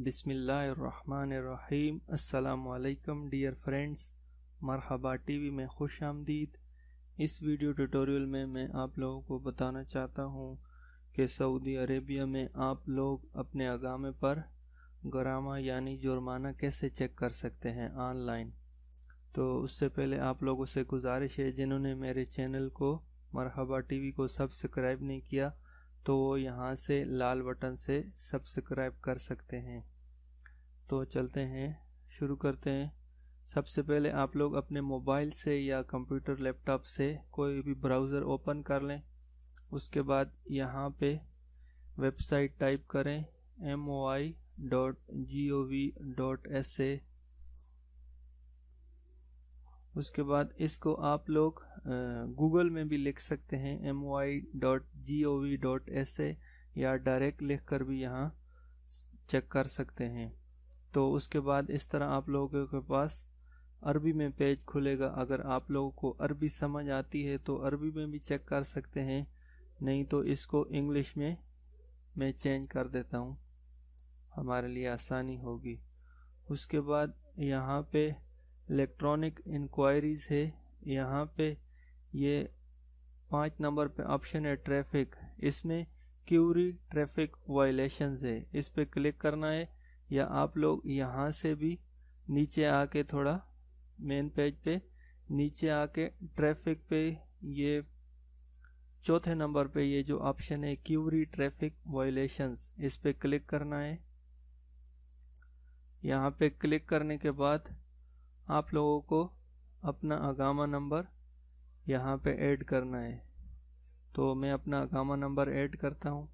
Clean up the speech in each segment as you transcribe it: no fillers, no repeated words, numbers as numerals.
بسم اللہ الرحمن الرحیم۔ السلام علیکم ڈیئر فرینڈز، مرحبا ٹی وی میں خوش آمدید۔ اس ویڈیو ٹیوٹوریل میں آپ لوگوں کو بتانا چاہتا ہوں کہ سعودی عربیہ میں آپ لوگ اپنے اقامے پر غرامہ یعنی جرمانہ کیسے چیک کر سکتے ہیں آن لائن۔ تو اس سے پہلے آپ لوگوں سے گزارش ہے، جنہوں نے میرے چینل کو مرحبا ٹی وی کو سبسکرائب نہیں کیا تو وہ یہاں سے لال بٹن سے سبسکرائب کر سکتے ہیں۔ تو چلتے ہیں، شروع کرتے ہیں۔ سب سے پہلے آپ لوگ اپنے موبائل سے یا کمپیوٹر لیپ ٹاپ سے کوئی بھی براؤزر اوپن کر لیں۔ اس کے بعد یہاں پہ ویب سائٹ ٹائپ کریں moi.gov.sa۔ اس کے بعد اس کو آپ لوگ گوگل میں بھی لکھ سکتے ہیں moi.gov.sa، یا ڈائریکٹ لکھ کر بھی یہاں چیک کر سکتے ہیں۔ تو اس کے بعد اس طرح آپ لوگوں کے پاس عربی میں پیج کھلے گا۔ اگر آپ لوگوں کو عربی سمجھ آتی ہے تو عربی میں بھی چیک کر سکتے ہیں، نہیں تو اس کو انگلش میں چینج کر دیتا ہوں، ہمارے لیے آسانی ہوگی۔ اس کے بعد یہاں پہ الیکٹرانک انکوائریز ہے، یہاں پہ یہ 5 نمبر پہ آپشن ہے ٹریفک، اس میں کیوری ٹریفک وائلیشنز ہے، اس پہ کلک کرنا ہے، یا آپ لوگ یہاں سے بھی نیچے آ کے تھوڑا مین پیج پہ نیچے آ کے ٹریفک پہ یہ 4 نمبر پہ یہ جو آپشن ہے کیوری ٹریفک وائلیشنز، اس پہ کلک کرنا ہے۔ یہاں پہ کلک کرنے کے بعد آپ لوگوں کو اپنا اقامہ نمبر یہاں پہ ایڈ کرنا ہے۔ تو میں اپنا اقامہ نمبر ایڈ کرتا ہوں۔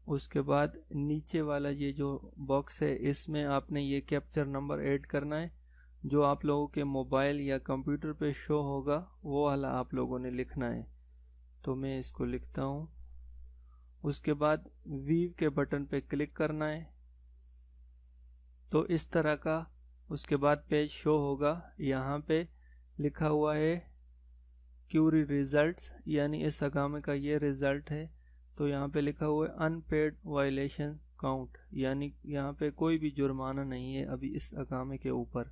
اس کے بعد نیچے والا یہ جو باکس ہے، اس میں آپ نے یہ کیپچر نمبر ایڈ کرنا ہے، جو آپ لوگوں کے موبائل یا کمپیوٹر پہ شو ہوگا وہ والا آپ لوگوں نے لکھنا ہے۔ تو میں اس کو لکھتا ہوں۔ اس کے بعد ویو کے بٹن پہ کلک کرنا ہے، تو اس طرح کا اس کے بعد پیج شو ہوگا۔ یہاں پہ لکھا ہوا ہے کیوری ریزلٹس، یعنی اس اقامے کا یہ ریزلٹ ہے۔ تو یہاں پہ لکھا ہوا ہے ان پیڈ وائلیشن کاؤنٹ، یعنی یہاں پہ کوئی بھی جرمانہ نہیں ہے ابھی اس اقامے کے اوپر۔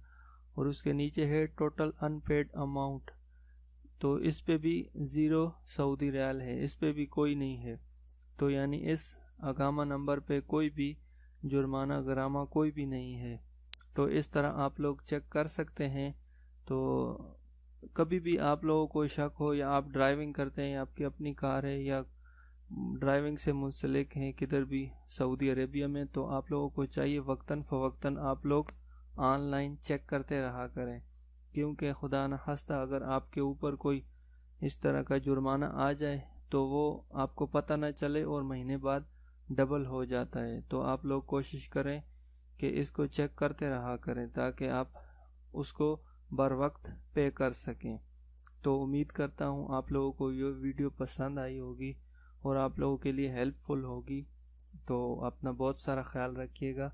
اور اس کے نیچے ہے ٹوٹل ان پیڈ اماؤنٹ، تو اس پہ بھی 0 سعودی ریال ہے، اس پہ بھی کوئی نہیں ہے۔ تو یعنی اس اقامہ نمبر پہ کوئی بھی جرمانہ غرامہ کوئی بھی نہیں ہے۔ تو اس طرح آپ لوگ چیک کر سکتے ہیں۔ تو کبھی بھی آپ لوگوں کو شک ہو، یا آپ ڈرائیونگ کرتے ہیں، آپ کی اپنی کار ہے، یا ڈرائیونگ سے منسلک ہیں کدھر بھی سعودی عربیہ میں، تو آپ لوگوں کو چاہیے وقتاً فوقتاً آپ لوگ آن لائن چیک کرتے رہا کریں، کیونکہ خدا نخواستہ اگر آپ کے اوپر کوئی اس طرح کا جرمانہ آ جائے تو وہ آپ کو پتہ نہ چلے اور مہینے بعد ڈبل ہو جاتا ہے۔ تو آپ لوگ کوشش کریں کہ اس کو چیک کرتے رہا کریں تاکہ آپ اس کو بر وقت پے کر سکیں۔ تو امید کرتا ہوں آپ لوگوں کو یہ ویڈیو پسند آئی ہوگی اور آپ لوگوں کے لیے ہیلپ فل ہوگی۔ تو اپنا بہت سارا خیال رکھیے گا۔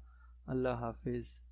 اللہ حافظ۔